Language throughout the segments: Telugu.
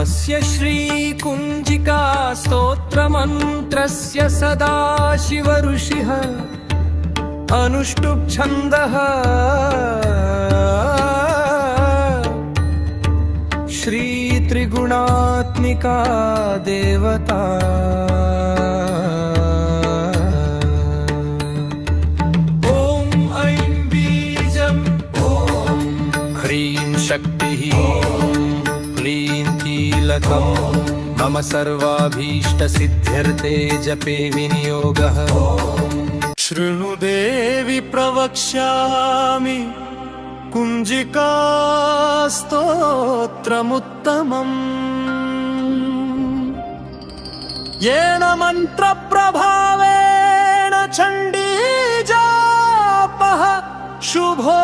नमस्य श्रीकुञ्जिका स्तोत्रमन्त्रस्य सदाशिव ऋषिः अनुष्टुप् छन्दः श्रीत्रिगुणात्मिका देवता ॐ ऐं बीजं ॐ ह्रीं शक्तिः क्लीं कीलकं मम सर्वाभीष्टसिद्ध्यर्थे जपे विनियोगः शृणु देवि प्रवक्ष्यामि कुञ्जिका स्तोत्रमुत्तमम् येन मन्त्रप्रभावेण चण्डी जापः शुभो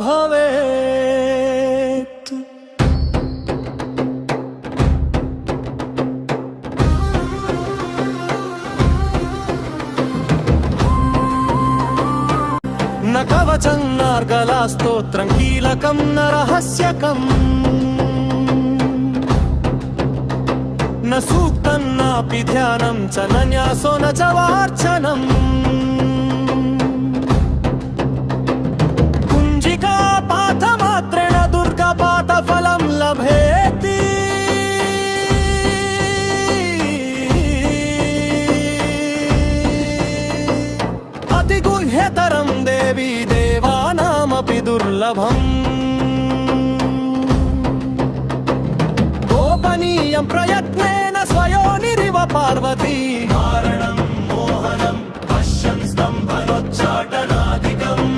भवेत्। न कवचं नार्गला स्तोत्रं कीलकं न रहस्यकम् न सूक्तं नापि ध्यानं च न न्यासो न च वार्चनम् कुञ्जिका पाठमात्रेण दुर्गापाठफलं लभेति अतिगुह्यतरं देवी देवानामपि दुर्लभम् गोपनीयं प्रयत्नेन स्वयोनिरिव पार्वती कारणं मोहनं पश्यन् स्तम्भनोच्चाटनादिकम्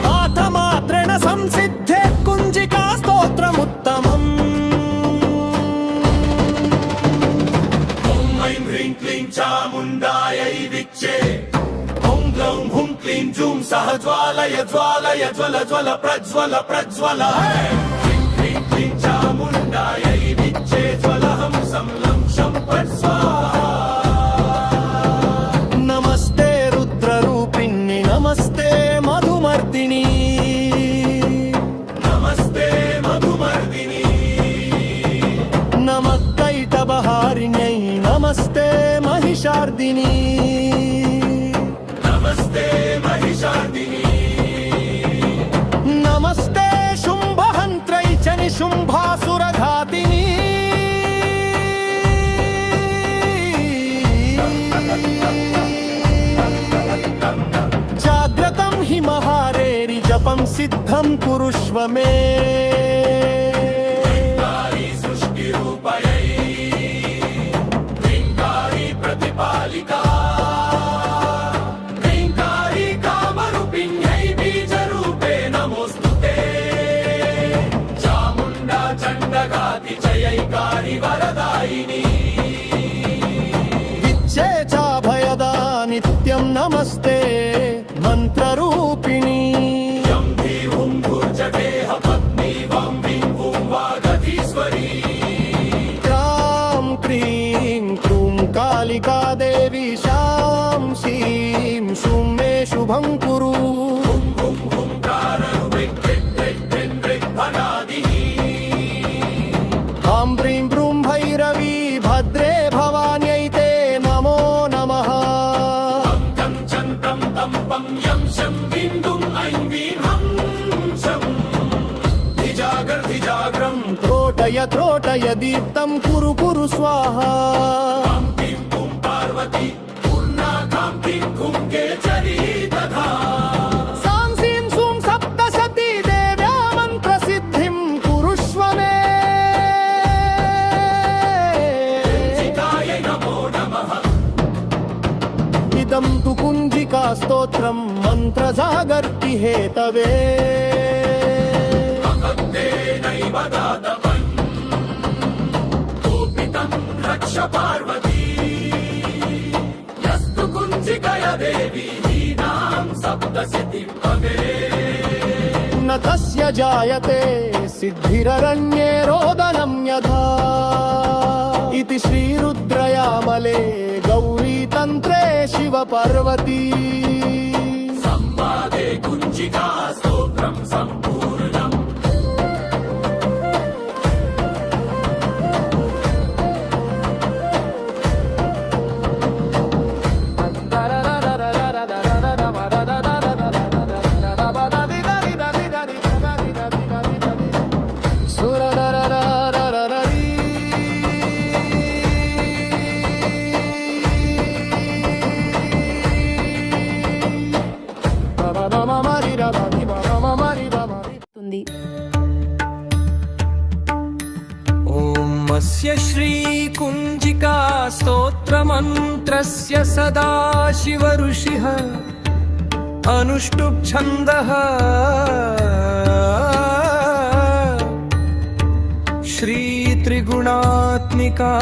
पाठमात्रेण संसिद्धे कुञ्जिका स्तोत्रमुत्तमम् ॐ ऐं ह्रीं क्लीं चामुण्डायै विच्चे ॐ ग्लौं हुं क्लीं जूं सह ज्वालय ज्वालय ज्वल ज्वल प्रज्वल प्रज्वल ह्रीं क्लीं क्लीं चामुण्डायै विच्चे ज्वलहं संलं शं स्वाहा। नमस्ते रुद्ररूपिणी नमस्ते मधुमर्दिनी नमस्ते मधुमर्दिनी नमः कैटभहारिण्यै नमस्ते महिषार्दिनी नमस्ते महिषार्दिनी नमस्ते शुम्भहन्त्रै च निशुम्भासुरघातिनी जाग्रतं हि महारेरि जपं सिद्धं कुरुष्व मे सृष्टिरूपयै ह्रीङ्कारी प्रतिपालिका विच्चे चाभयदा नित्यं नमस्ते मन्त्ररूपिणी यं धीरुं भुर्जटेह पत्नी वं विं वुं वागधीश्वरी क्रां क्रीं क्रूं कालिका देवी शां शीं शुं मे शुभं कुरु ह्रीं ब्रूं भैरवी भद्रे भवान्यै ते नमो नमः तं चन्तं तं पं यं शं बिन्दुं ऐं वीं हं शं धिजाग्रं त्रोटय त्रोटय दीप्तं कुरु कुरु स्वाहा ं क्लीं कुं पार्वती पूर्णाकां क्लीं कुं केचरी तथा इदं तु कुञ्जिका स्तोत्रं मन्त्रजागर्ति हेतवे अकन्देनैव दातवन् कोपितं रक्ष पार्वती यस्तु कुञ्जिकया देवी हीनां सप्तशतीं भवेत् न तस्य जायते सिद्धिररण्ये रोदनं यथा इति श्रीरुद्रयामले गौरीतन्त्रे शिवपार्वती संवादे कुञ्जिका स्तोत्रं सम्पूर्णम् ఉంటుంది. అస్య శ్రీ కుంజికా స్తోత్రమంత్రస్య సదాశివ ఋషిః అనుష్టుప్ ఛందః శ్రీ త్రిగుణాత్మికా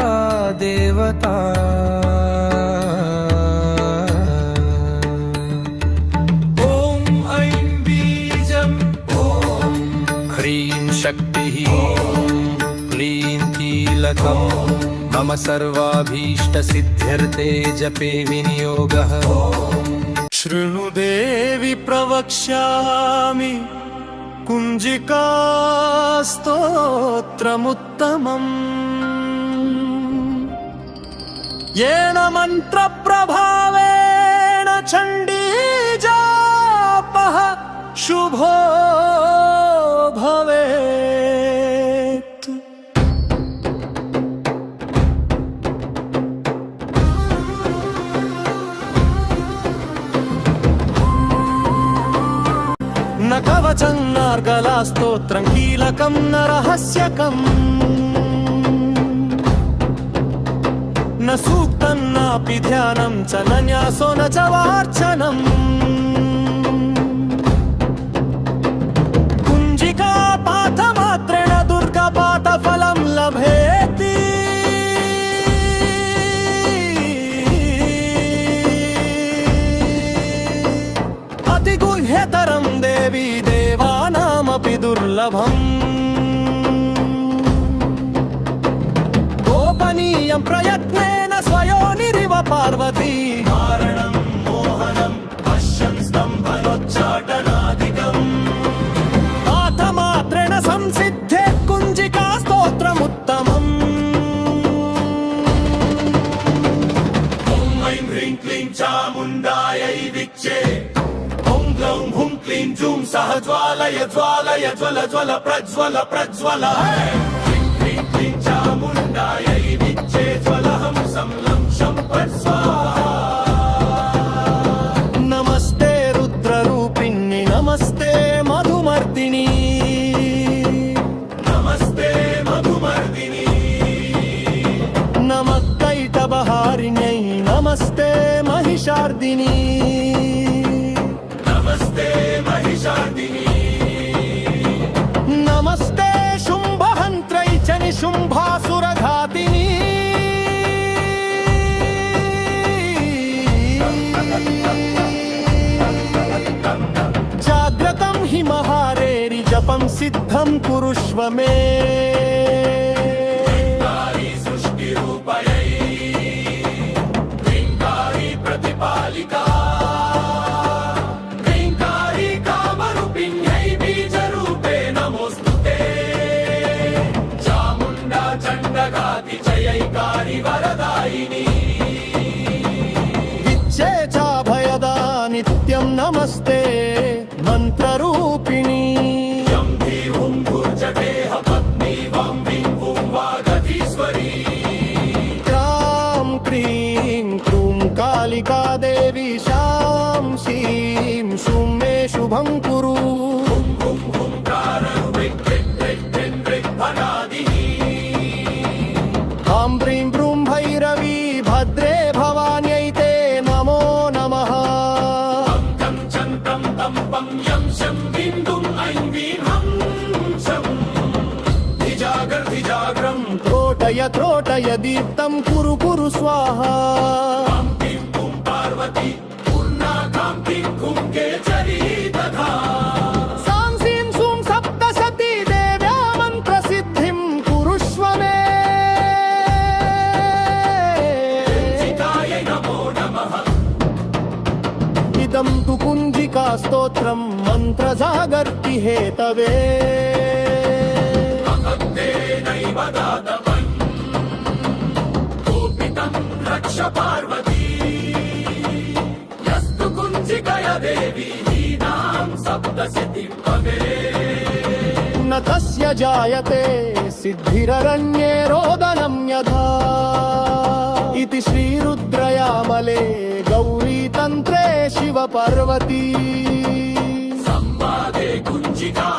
దేవతా ఓం ఐం బీజం ఓం హ్రీం శక్తిః క్లీం కీలకం మమ సర్వాభీష్టసిద్ధ్యర్థే జపే వినియోగః. శృణు దేవి ప్రవక్ష్యామి కుంజికా స్తోత్రముత్తమం येन మంత్ర ప్రభావేణ చండీ జాపః శుభో భవేత్. న కవచం నార్గలా స్తోత్రం కీలకం న రహస్యకం న సూక్తం నాపి ధ్యానం చ న న్యాసో న చ వార్చనం. కుంజికా పాఠమాత్రేణ దుర్గపాఠ ఫలం లభేతి. అతి గుహ్యతరం దేవీ దేవానామపి దుర్లభం. గోపనీయం ప్రయత్నేన స్వయోనిరివ పార్వతీ. కారణం మోహనం పశ్యం స్తంభనోచ్చాటనాదికం. పాఠమాత్రేణ సంసిద్ధే కుంజికా స్తోత్రముత్తమం. ఓం ఐం హ్రీం క్లీం చాముండాయై విచ్చే. ఓం గ్లౌం హుం క్లీం జూం సహ జ్వాలయ జ్వాలయ జ్వల జ్వల ప్రజ్వల ప్రజ్వల. హ్రీం క్లీం క్లీం చాముండాయై విచ్చే జ్వలహం సంలం శంపట్ స్వాహా. నమస్తే రుద్రరూపిణి నమస్తే మధుమర్దిని. నమస్తే మధుమర్దిని. నమక్కైటబహారిణ్యై నమస్తే మహిషార్దిని. నమస్తే మహిషార్దిని. నమస్తే శుంభహంత్రై చ నిశుంభాసురఘాతిని. జాగ్రతం హి మహారేరి జపం సిద్ధం కురుష్వ మే. శ్రీంగారి సృష్టి రూపయై శ్రీంగారి ప్రతిపాలికా. శ్రీంగారి కామరూపిణ్యై బీజరూపే నమోస్తుతే. చాముండా చండఘాతి చయైకారి వరదాయిని. విచ్చే చాభయదా నిత్యం నమస్తే మంత్రరూపిణి. యం భీం భూర్జటేహ పత్ని వం భీం భూం వాగధీశ్వరీ. క్రాం క్రీం క్రూం కాళికా దేవి శాం శీం శుం మే శుభం కురు. హుం హుం హుంకారం రిక్ రిక్ రిక్ రిక్ రిక్ భనాదిని. హాం హ్రీం భ్రూం భైరవీ భద్రే భవాన్యైతే నమో నమః. తం తం చంతం తం పం యం శం భీం దుం ఐం వీం హం శం. ధిజాగర్ ధిజాగ్రం త్రోటయ త్రోటయ దీప్తం కురు కురు స్వాహా. కాం భీం భూం పార్వతీ పూర్ణా కాం భీం కుంకే కేచరీ తథా. సాం సీం సూం సప్తశతీ దేవ్యా మంత్రసిద్ధిం కురుష్వ మే. చితాయై నమో నమః. ఇదం తు కుంజికా స్తోత్రం మంత్రజాగర్తి హేతవే. అహత్తేనైవ దాతవన్ కోపితం రక్ష పార్వతీ. యస్తు కుంజికయ దేవి హీనాం సప్తశతిం భవే. న తస్య జాయతే సిద్ధిరరణ్యే రోదనం యథా. इति श्रीरुद्रयामले गौरीतन्त्रे शिवपार्वती संवादे कुञ्जिका